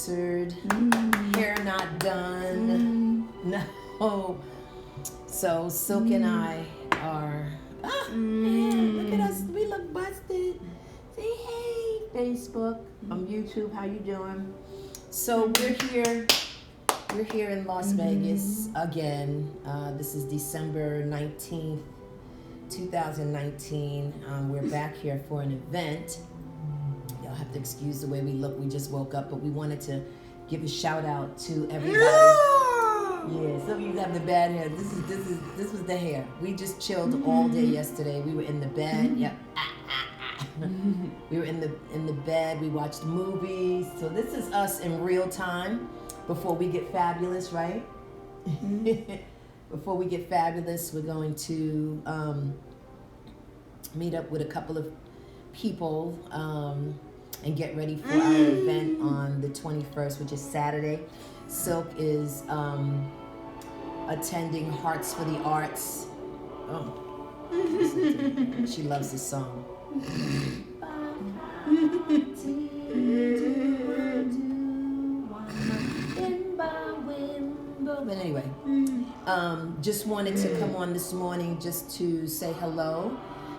answered. Hair not done. No. So Silk and I are. Man, look at us. We look busted. Say hey, Facebook. YouTube. How you doing? So we're here. We're here in Las Vegas again. This is December 19th, 2019. We're back here for an event. Y'all have to excuse the way we look. We just woke up, but we wanted to give a shout out to everybody. Yeah, some of you have the bad hair. This was the hair. We just chilled all day yesterday. We were in the bed. Yep. We were in the bed. We watched movies. So this is us in real time before we get fabulous, right? Before we get fabulous, we're going to meet up with a couple of people and get ready for our event on the 21st, which is Saturday. Silk is attending Hearts for the Arts. Oh, she loves this song. But anyway, just wanted to come on this morning just to say hello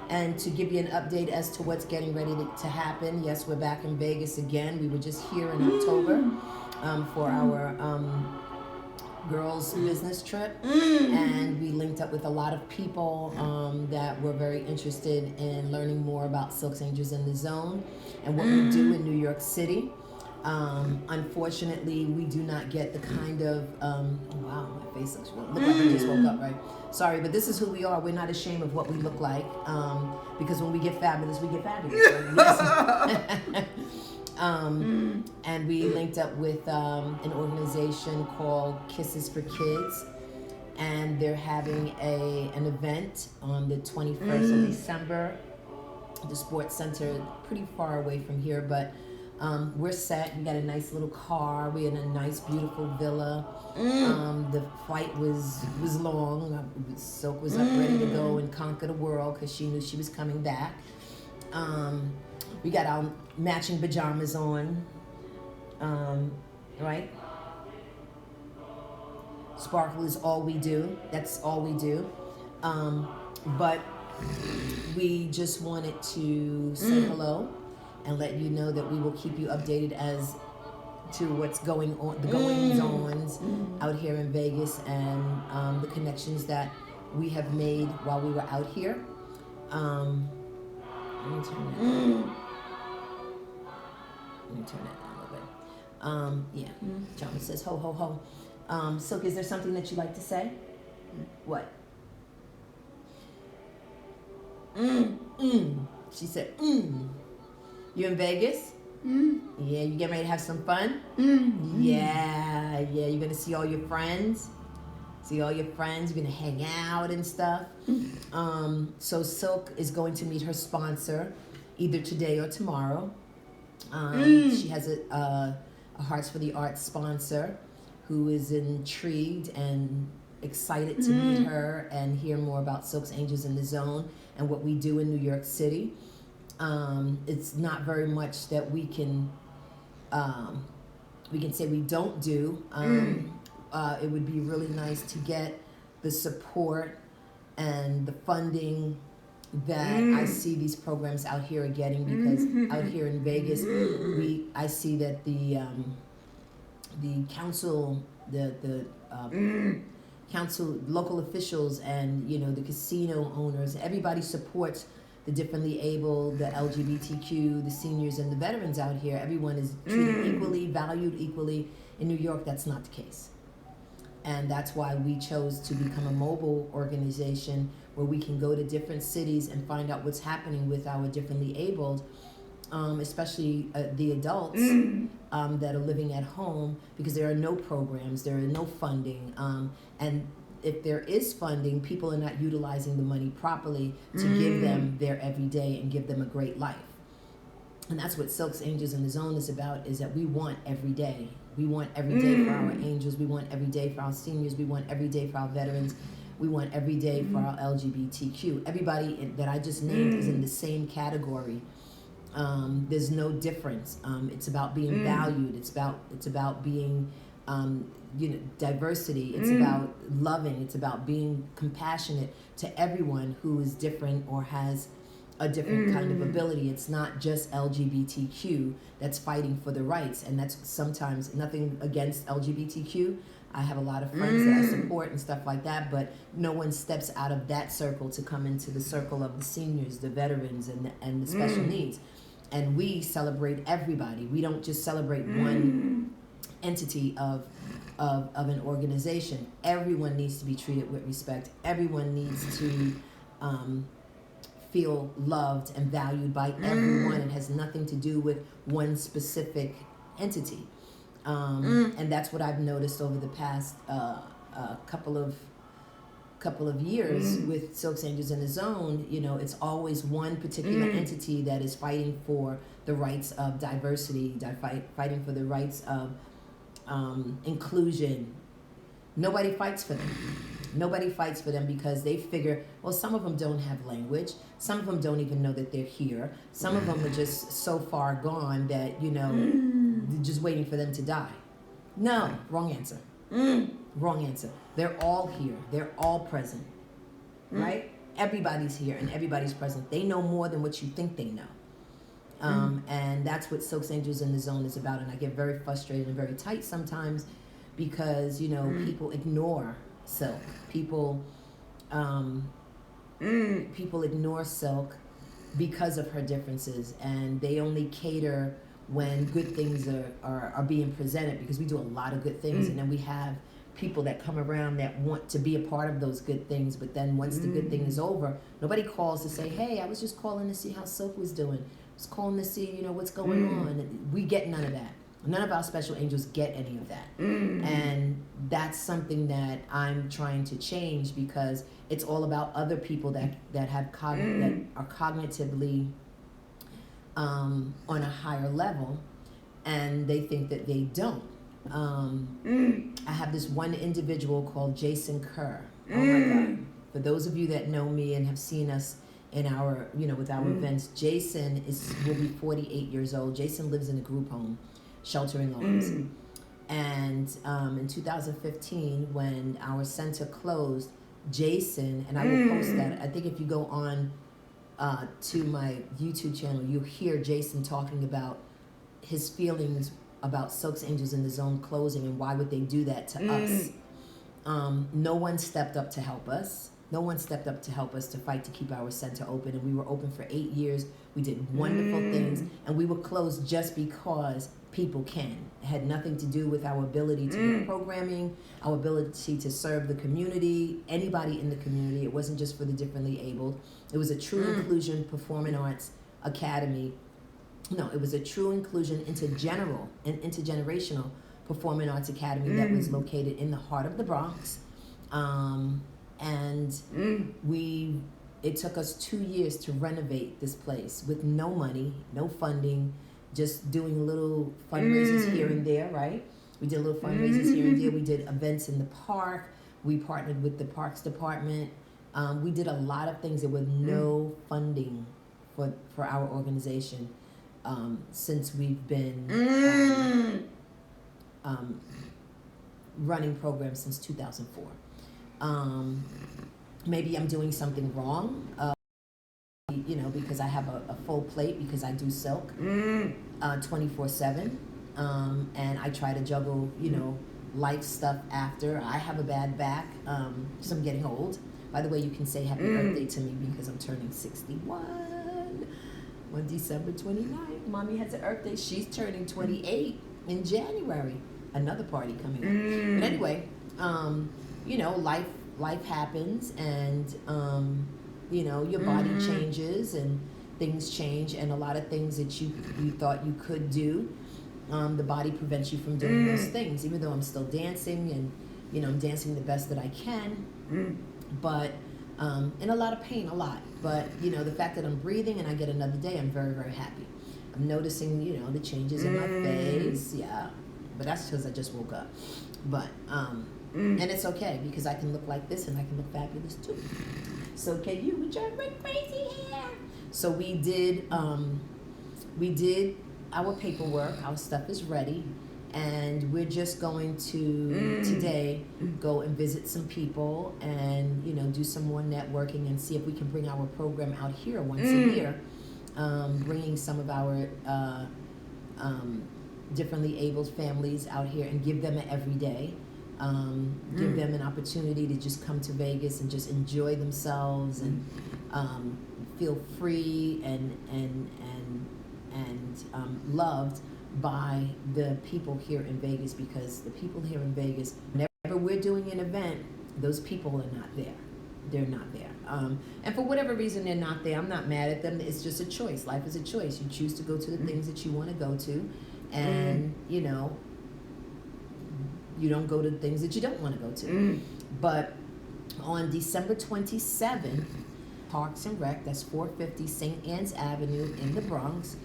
and to give you an update as to what's getting ready to happen. Yes, we're back in Vegas again. We were just here in October for our girls' business trip, and we linked up with a lot of people that were very interested in learning more about Silk's Angels in the Zone and what we do in New York City. Unfortunately, we do not get the kind of, oh wow, my face looks look like I just woke up, right? Sorry, but this is who we are. We're not ashamed of what we look like, because when we get fabulous, we get fabulous. Right? And we linked up with an organization called Kisses for Kids, and they're having an event on the 21st of December. The Sports Center, pretty far away from here, but we're set. We got a nice little car. We're in a nice, beautiful villa. The flight was long. Silk was up ready to go and conquer the world because she knew she was coming back. We got our matching pajamas on, right? Sparkle is all we do. That's all we do. But we just wanted to say hello and let you know that we will keep you updated as to what's going on, the goings-ons out here in Vegas, and the connections that we have made while we were out here. Let me turn that on. Let me turn that down a little bit. Yeah. John says, ho, ho, ho. Silk, is there something that you'd like to say? What? She said, You in Vegas? Yeah, you getting ready to have some fun? Yeah, you're gonna see all your friends. You're gonna hang out and stuff. So Silk is going to meet her sponsor either today or tomorrow. She has a Hearts for the Arts sponsor who is intrigued and excited to meet her and hear more about Silk's Angels in the Zone and what we do in New York City. It's not very much that we can say we don't do. It would be really nice to get the support and the funding that I see these programs out here are getting, because out here in Vegas, I see that the council, council, local officials, and the casino owners, everybody supports the differently able, the LGBTQ, the seniors, and the veterans out here. Everyone is treated equally, valued equally. In New York, that's not the case. And that's why we chose to become a mobile organization where we can go to different cities and find out what's happening with our differently abled, especially the adults that are living at home, because there are no programs, there are no funding. And if there is funding, people are not utilizing the money properly to give them their everyday and give them a great life. And that's what Silk's Angels in the Zone is about, is that we want every day. We want every day for our angels. We want every day for our seniors. We want every day for our veterans. We want every day for our LGBTQ. Everybody that I just named is in the same category. There's no difference. It's about being valued. It's about being, diversity. It's about loving. It's about being compassionate to everyone who is different or has a different kind of ability. It's not just LGBTQ that's fighting for the rights, and that's sometimes nothing against LGBTQ. I have a lot of friends that I support and stuff like that, but no one steps out of that circle to come into the circle of the seniors, the veterans, and the special needs. And we celebrate everybody. We don't just celebrate one entity of an organization. Everyone needs to be treated with respect. Everyone needs to feel loved and valued by everyone. It has nothing to do with one specific entity. And that's what I've noticed over the past couple of years with Silks Angels in the Zone. It's always one particular entity that is fighting for the rights of diversity, fighting for the rights of inclusion. Nobody fights for them. Nobody fights for them because they figure, well, some of them don't have language. Some of them don't even know that they're here. Some of them are just so far gone that, they're just waiting for them to die. No, wrong answer. Wrong answer. They're all here. They're all present. Right? Everybody's here and everybody's present. They know more than what you think they know. And that's what Silks Angels in the Zone is about. And I get very frustrated and very tight sometimes because, people ignore Silk. People ignore Silk because of her differences, and they only cater when good things are being presented, because we do a lot of good things, and then we have people that come around that want to be a part of those good things, but then once the good thing is over, nobody calls to say, hey, I was just calling to see how Silk was doing. I was calling to see, what's going on. We get none of that. None of our special angels get any of that. And that's something that I'm trying to change, because it's all about other people that have that are cognitively on a higher level, and they think that they don't. I have this one individual called Jason Kerr. Oh my God. For those of you that know me and have seen us in our, with our events, Jason will be 48 years old. Jason lives in a group home, sheltering arms. And in 2015, when our center closed, Jason, and I will post that, I think if you go on to my YouTube channel, you'll hear Jason talking about his feelings about Silks Angels in the Zone closing and why would they do that to us. No one stepped up to help us. No one stepped up to help us to fight to keep our center open, and we were open for 8 years. We did wonderful things, and we were closed just because people can. It had nothing to do with our ability to get programming, our ability to serve the community, anybody in the community. It wasn't just for the differently abled. It was a true inclusion performing arts academy. No, it was a true inclusion intergenerational performing arts academy that was located in the heart of the Bronx. It took us 2 years to renovate this place with no money, no funding, just doing little fundraisers here and there, right? We did little fundraisers here and there. We did events in the park. We partnered with the Parks Department. We did a lot of things. There was no funding for our organization since we've been running programs since 2004. Maybe I'm doing something wrong, because I have a full plate, because I do Silk 24/7, and I try to juggle, life stuff after. I have a bad back, because I'm getting old. By the way, you can say happy birthday to me because I'm turning 61 on December 29th. Mommy has an birthday. She's turning 28 in January. Another party coming up. But anyway, life happens, and your body changes and things change, and a lot of things that you thought you could do, the body prevents you from doing those things. Even though I'm still dancing, and I'm dancing the best that I can, but in a lot of pain, a lot. But the fact that I'm breathing and I get another day, I'm very, very happy. I'm noticing the changes in my face, but that's because I just woke up. But and it's okay, because I can look like this and I can look fabulous too. So can you with your crazy hair? So we did we did our paperwork. Our stuff is ready. And we're just going to today go and visit some people and, you know, do some more networking and see if we can bring our program out here once a year, bringing some of our differently abled families out here and give them an everyday, give them an opportunity to just come to Vegas and just enjoy themselves and feel free and loved by the people here in Vegas, because the people here in Vegas, whenever we're doing an event, those people are not there. They're not there. And for whatever reason they're not there, I'm not mad at them. It's just a choice. Life is a choice. You choose to go to the things that you want to go to, and, you know, you don't go to the things that you don't want to go to. But on December 27th, Parks and Rec, that's 450 St. Anne's Avenue in the Bronx,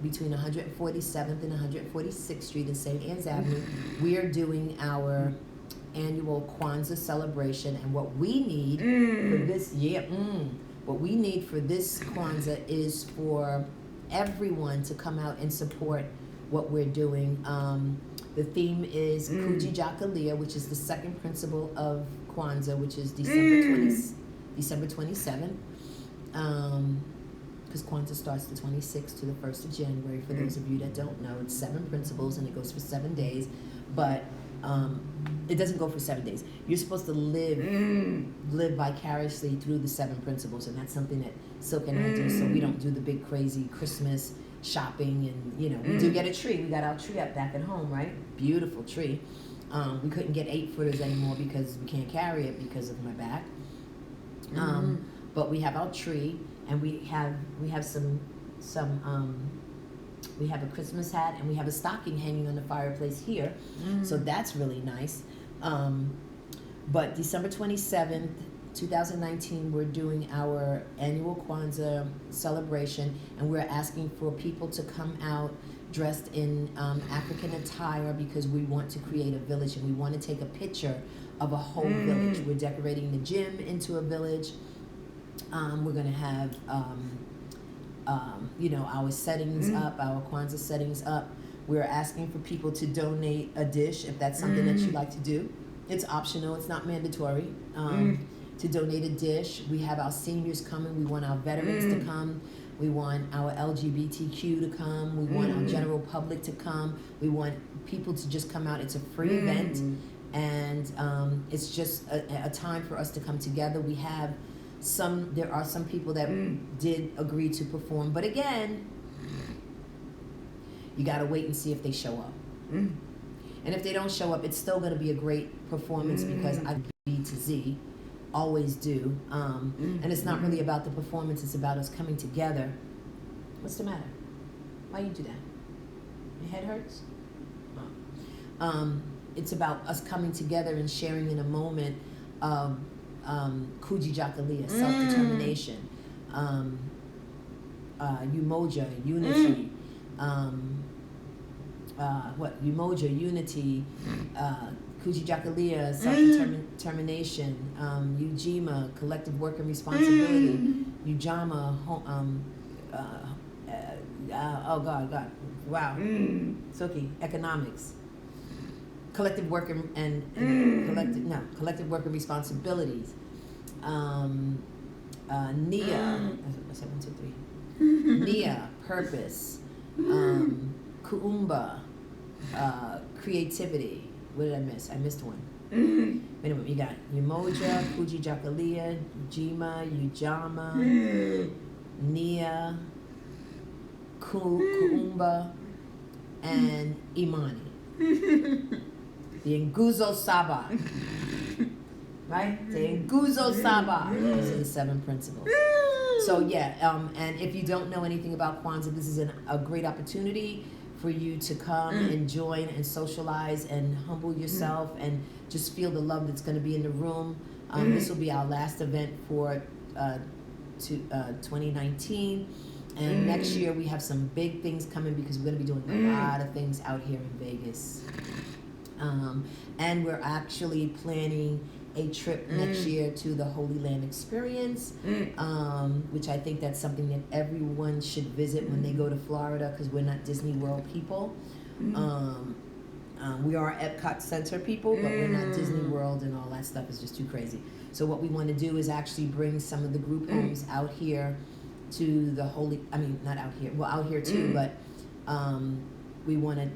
between 147th and 146th Street in St. Anne's Avenue, we are doing our annual Kwanzaa celebration. And what we need for this what we need for this Kwanzaa is for everyone to come out and support what we're doing. The theme is Kujijakalia, which is the second principle of Kwanzaa, which is December 27th. Because Kwanzaa starts the 26th to the 1st of January. For those of you that don't know, it's 7 principles and it goes for 7 days. But it doesn't go for 7 days. You're supposed to live vicariously through the 7 principles, and that's something that Silk and I do. So we don't do the big crazy Christmas shopping, and, you know, we do get a tree. We got our tree up back at home, right? Beautiful tree. We couldn't get 8-footers anymore because we can't carry it because of my back. But we have our tree. And we have some we have a Christmas hat, and we have a stocking hanging on the fireplace here. So that's really nice. But December 27th, 2019, we're doing our annual Kwanzaa celebration, and we're asking for people to come out dressed in African attire, because we want to create a village and we want to take a picture of a whole village. We're decorating the gym into a village. We're going to have, you know, our settings up, our Kwanzaa settings up. We're asking for people to donate a dish if that's something that you like to do. It's optional. It's not mandatory to donate a dish. We have our seniors coming. We want our veterans to come. We want our LGBTQ to come. We want our general public to come. We want people to just come out. It's a free event, and it's just a time for us to come together. We have there are some people that did agree to perform, but again, you got to wait and see if they show up. And if they don't show up, it's still going to be a great performance, because I B to Z always do. And it's not really about the performance, it's about us coming together. What's the matter? Why you do that? Your head hurts? It's about us coming together and sharing in a moment of Kujijakalia, self-determination, Umoja, unity, Umoja, unity, Kujijakalia, self-determination, Ujima, collective work and responsibility, Ujama, oh God, wow, Soki, economics, collective work and collective work and responsibilities. Nia, I said 1, 2, 3. Nia, purpose. Kuumba, creativity. What did I miss? I missed one. Anyway, you got Umoja, Kujijakalia, Ujima, Ujama, Nia, Kuumba, and Imani. The Nguzo Saba. Right? The Nguzo Saba. Those are the 7 principles. So yeah, and if you don't know anything about Kwanzaa, this is a great opportunity for you to come and join and socialize and humble yourself and just feel the love that's going to be in the room. This will be our last event for 2019. And next year we have some big things coming, because we're going to be doing a lot of things out here in Vegas. And we're actually planning a trip next year to the Holy Land Experience, which I think that's something that everyone should visit when they go to Florida, because we're not Disney World people. We are Epcot Center people, but we're not Disney World, and all that stuff is just too crazy. So what we want to do is actually bring some of the group homes out here to the not out here, well, out here too, but we want to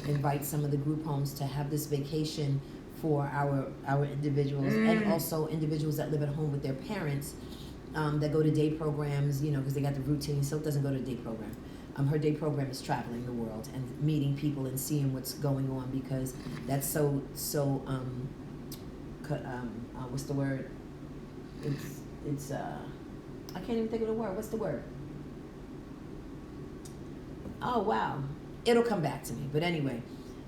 invite some of the group homes to have this vacation for our individuals, and also individuals that live at home with their parents, that go to day programs, because they got the routine. Silk doesn't go to a day program. Her day program is traveling the world and meeting people and seeing what's going on, because that's so what's the word? It's I can't even think of the word. What's the word? Oh wow, it'll come back to me. But anyway,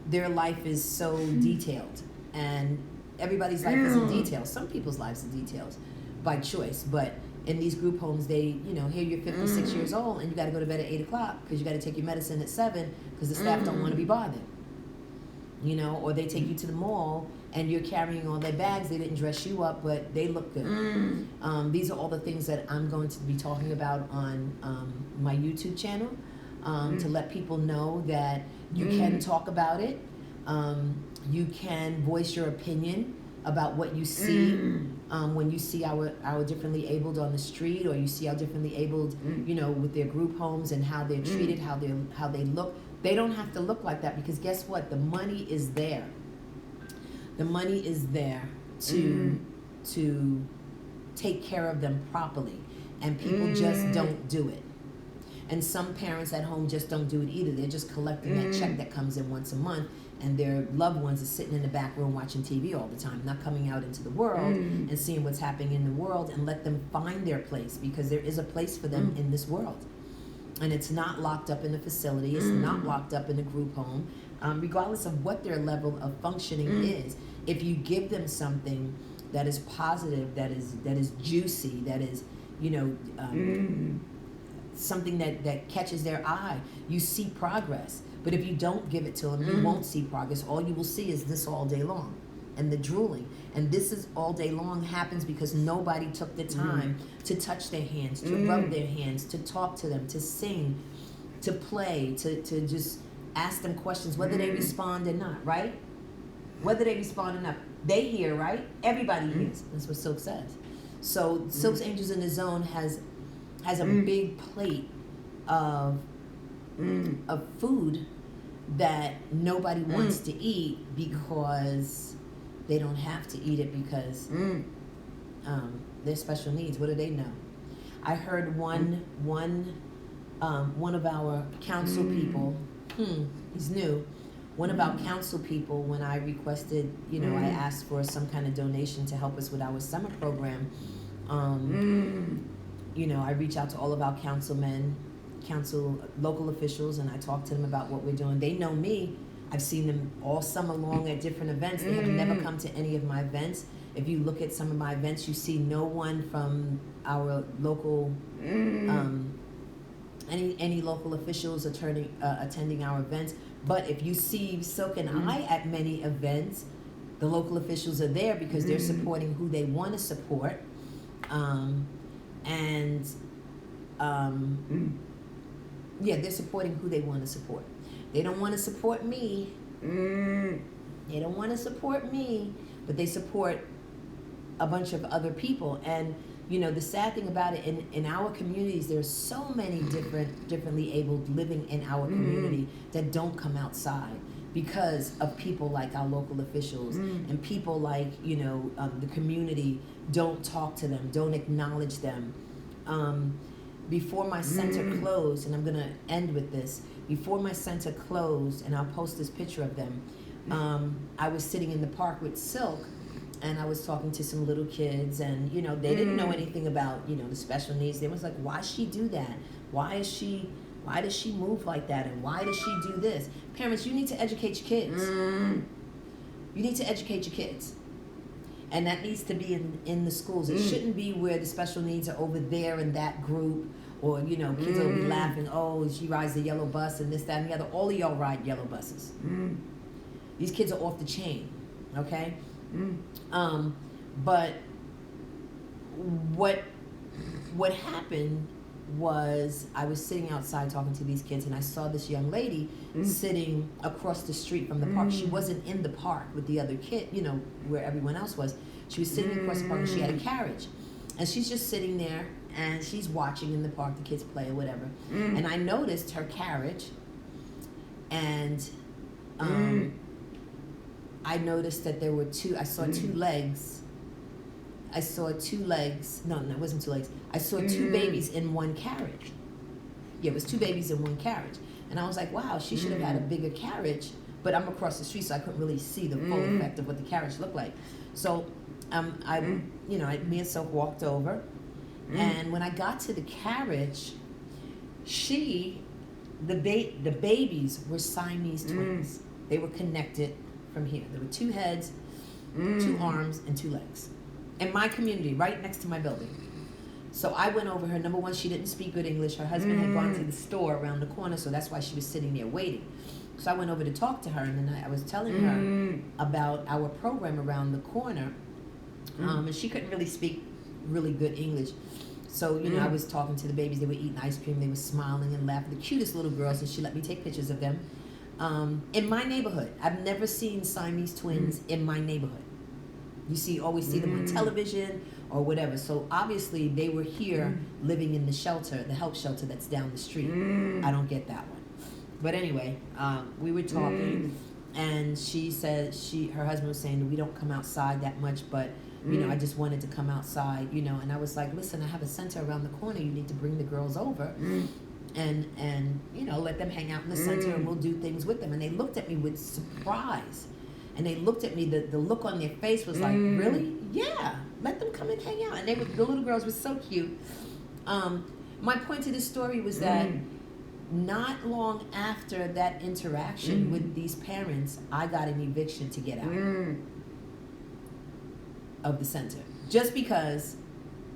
their life is so detailed, and everybody's life isn't detailed. Some people's lives are detailed by choice, but in these group homes, they, here you're 56 years old and you got to go to bed at 8 o'clock because you got to take your medicine at 7 because the staff don't want to be bothered. Or they take you to the mall and you're carrying all their bags. They didn't dress you up, but they look good. These are all the things that I'm going to be talking about on my YouTube channel, to let people know that you can talk about it. You can voice your opinion about what you see. When you see our differently abled on the street, or you see our differently abled, with their group homes and how they're treated, how they look. They don't have to look like that, because guess what? The money is there. The money is there to take care of them properly, and people just don't do it. And some parents at home just don't do it either. They're just collecting that check that comes in once a month, and their loved ones are sitting in the back room watching TV all the time, not coming out into the world and seeing what's happening in the world, and let them find their place, because there is a place for them in this world. And it's not locked up in a facility. It's not locked up in a group home, regardless of what their level of functioning is. If you give them something that is positive, that is juicy, that is, something that catches their eye, you see progress. But if you don't give it to them, you won't see progress. All you will see is this all day long, and the drooling. And this is all day long happens because nobody took the time to touch their hands, to rub their hands, to talk to them, to sing, to play, to just ask them questions, whether they respond or not, right? Whether they respond or not. They hear, right? Everybody hears. That's what Silk says. So Silk's Angels in the Zone has a big plate of food that nobody wants to eat, because they don't have to eat it, because they're special needs. What do they know? I heard one of our council people, he's new, one of our council people, when I requested, I asked for some kind of donation to help us with our summer program, I reach out to all of our local officials, and I talk to them about what we're doing. They know me. I've seen them all summer long at different events. They have never come to any of my events. If you look at some of my events, you see no one from our local, any local officials attending our events. But if you see Silk and I at many events, the local officials are there because they're supporting who they want to support. They're supporting who they want to support. They don't want to support me. They don't want to support me, but they support a bunch of other people. And the sad thing about it, in our communities, there's so many differently abled living in our community that don't come outside because of people like our local officials and people like the community don't talk to them, don't acknowledge them. Before my center closed, and I'm going to end with this, before my center closed, and I'll post this picture of them, I was sitting in the park with Silk, and I was talking to some little kids, and they didn't know anything about the special needs. They was like, why does she do that? Why does she move like that? And why does she do this? Parents, you need to educate your kids. You need to educate your kids. And that needs to be in the schools. It shouldn't be where the special needs are over there in that group, or kids will be laughing, oh, she rides the yellow bus and this, that, and the other. All of y'all ride yellow buses. These kids are off the chain, okay? But what happened was I was sitting outside talking to these kids, and I saw this young lady sitting across the street from the park. She wasn't in the park with the other kid, where everyone else was. She was sitting across the park, and she had a carriage. And she's just sitting there, and she's watching in the park, the kids play or whatever. And I noticed her carriage, and I noticed that there were I saw two legs. No, it wasn't two legs. I saw two babies in one carriage. Yeah, it was two babies in one carriage. And I was like, wow, she should have had a bigger carriage. But I'm across the street, so I couldn't really see the full effect of what the carriage looked like. So me and Silk walked over. And when I got to the carriage, the babies were Siamese twins. They were connected from here. There were two heads, two arms, and two legs. In my community, right next to my building. So I went over her. Number one, she didn't speak good English. Her husband had gone to the store around the corner, so that's why she was sitting there waiting. So I went over to talk to her, and then I was telling her about our program around the corner. And she couldn't really speak really good English. So, I was talking to the babies. They were eating ice cream. They were smiling and laughing. The cutest little girls, and she let me take pictures of them. In my neighborhood, I've never seen Siamese twins in my neighborhood. You always see them on television or whatever. So obviously they were here living in the shelter, the help shelter that's down the street. I don't get that one. But anyway, we were talking, and she said her husband was saying that we don't come outside that much, but I just wanted to come outside, and I was like, listen, I have a center around the corner. You need to bring the girls over and let them hang out in the center, and we'll do things with them. And they looked at me with surprise. And they looked at me, the look on their face was like, really? Yeah, let them come and hang out. And the little girls were so cute. My point to this story was that not long after that interaction with these parents, I got an eviction to get out of the center. Just because,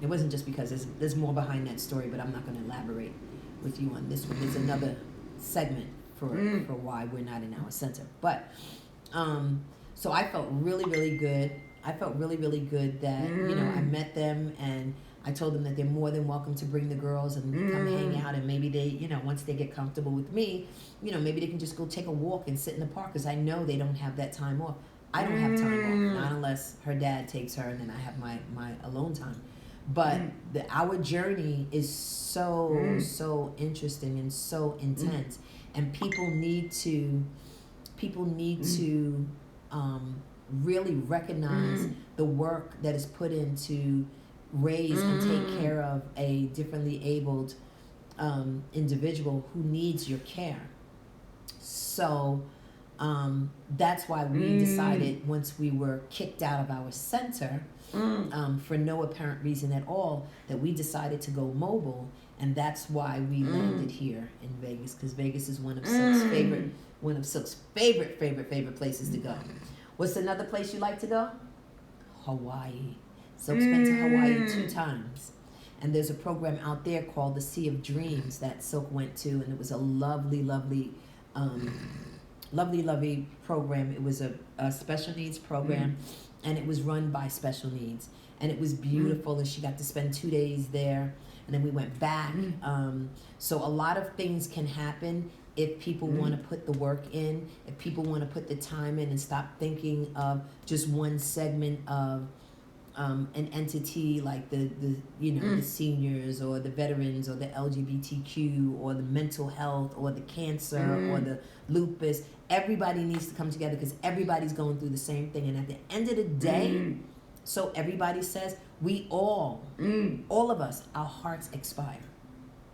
it wasn't just because, there's more behind that story, but I'm not going to elaborate with you on this one. There's another segment for why we're not in our center. But so I felt really, really good. I felt really, really good that, I met them, and I told them that they're more than welcome to bring the girls and come hang out, and maybe they, once they get comfortable with me, maybe they can just go take a walk and sit in the park, because I know they don't have that time off. I don't have time off, not unless her dad takes her, and then I have my alone time. But our journey is so interesting and so intense, and people need to really recognize the work that is put in to raise and take care of a differently abled individual who needs your care. So that's why we decided, once we were kicked out of our center, for no apparent reason at all, that we decided to go mobile, and that's why we landed here in Vegas, because Vegas is one of Silk's favorite places to go. What's another place you like to go? Hawaii. Silk's been to Hawaii 2 times. And there's a program out there called the Sea of Dreams that Silk went to, and it was a lovely program. It was a special needs program, and it was run by special needs. And it was beautiful, and she got to spend 2 days there, and then we went back. So a lot of things can happen if people want to put the work in, if people want to put the time in and stop thinking of just one segment of an entity like the seniors or the veterans or the LGBTQ or the mental health or the cancer or the lupus. Everybody needs to come together, because everybody's going through the same thing. And at the end of the day, so everybody says, we all of us, our hearts expire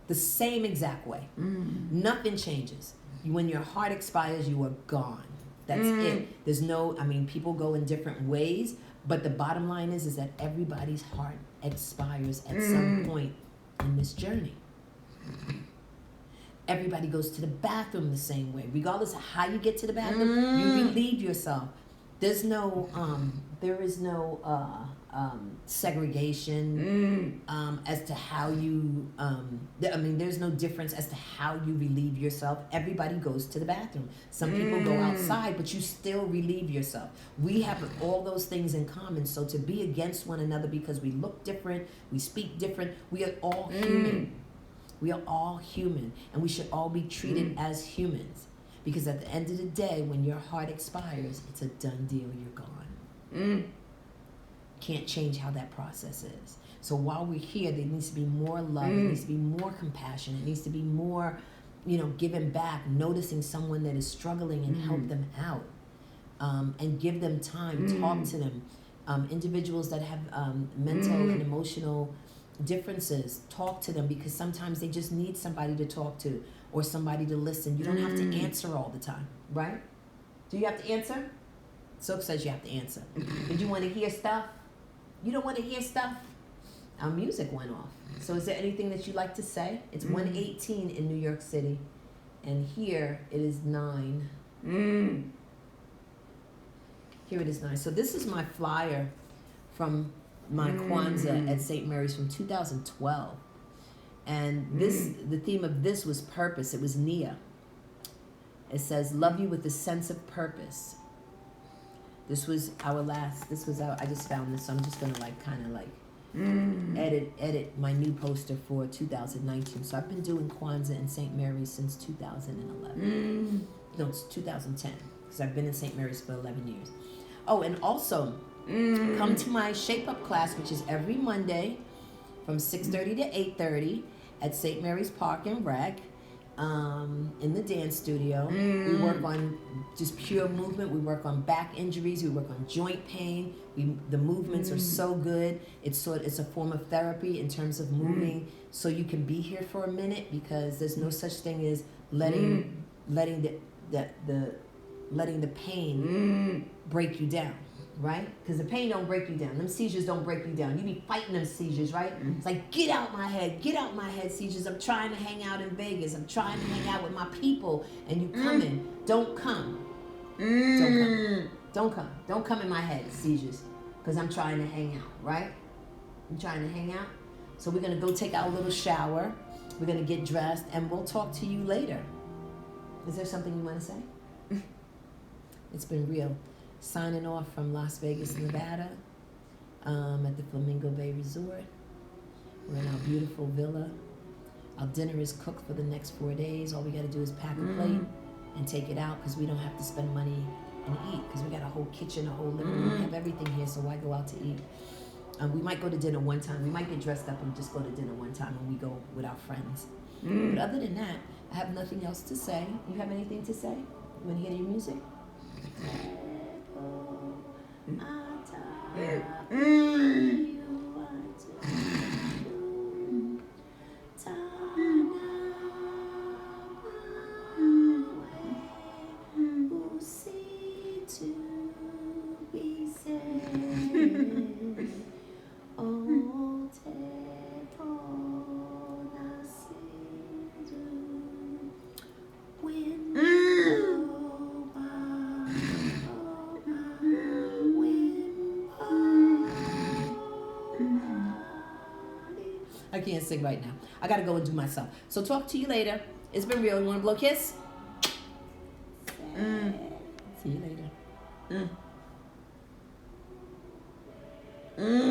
the same exact way. Nothing changes. When your heart expires, you are gone. That's it. There's no, people go in different ways, but the bottom line is that everybody's heart expires at some point in this journey. Everybody goes to the bathroom the same way. Regardless of how you get to the bathroom, you relieve yourself there is no segregation as to how you. There's no difference as to how you relieve yourself. Everybody goes to the bathroom. Some people go outside, but you still relieve yourself. We have all those things in common. So to be against one another because we look different, we speak different, we are all human. We are all human, and we should all be treated as humans. Because at the end of the day, when your heart expires, it's a done deal. You're gone. Can't change how that process is. So while we're here, there needs to be more love. There needs to be more compassion. It needs to be more, giving back, noticing someone that is struggling and help them out, and give them time. Talk to them. Individuals that have mental and emotional differences, talk to them, because sometimes they just need somebody to talk to or somebody to listen. You don't have to answer all the time, right? Do you have to answer? Silk says you have to answer. Did you want to hear stuff? You don't want to hear stuff? Our music went off. So is there anything that you'd like to say? It's 1:18 in New York City, and here it is 9. Here it is 9. So this is my flyer from my Kwanzaa at St. Mary's from 2012. And the theme of this was purpose. It was Nia. It says, love you with a sense of purpose. I just found this, so I'm just going to edit my new poster for 2019. So I've been doing Kwanzaa in St. Mary's since 2011. No, it's 2010, because I've been in St. Mary's for 11 years. Oh, and also, come to my Shape Up class, which is every Monday from 6:30 to 8:30 at St. Mary's Park and Rec, in the dance studio. We work on just pure movement. We work on back injuries. We work on joint pain. The movements are so good. It's a form of therapy in terms of moving, so you can be here for a minute, because there's no such thing as letting the pain break you down. Right? Because the pain don't break you down. Them seizures don't break you down. You be fighting them seizures, right? It's like, get out my head, seizures. I'm trying to hang out in Vegas. I'm trying to hang out with my people. And you coming. Don't come. Don't come. Don't come in my head, seizures. Because I'm trying to hang out, right? I'm trying to hang out. So we're going to go take our little shower. We're going to get dressed. And we'll talk to you later. Is there something you want to say? It's been real. Signing off from Las Vegas, Nevada, at the Flamingo Bay Resort. We're in our beautiful villa. Our dinner is cooked for the next 4 days. All we got to do is pack a plate and take it out, because we don't have to spend money and eat, because we got a whole kitchen, a whole living room. We have everything here, so why go out to eat? We might go to dinner one time. We might get dressed up and just go to dinner one time, and we go with our friends. But other than that, I have nothing else to say. You have anything to say? You want to hear your music? I can't sing right now. I gotta go and do myself. So talk to you later. It's been real. You wanna blow a kiss? See you later.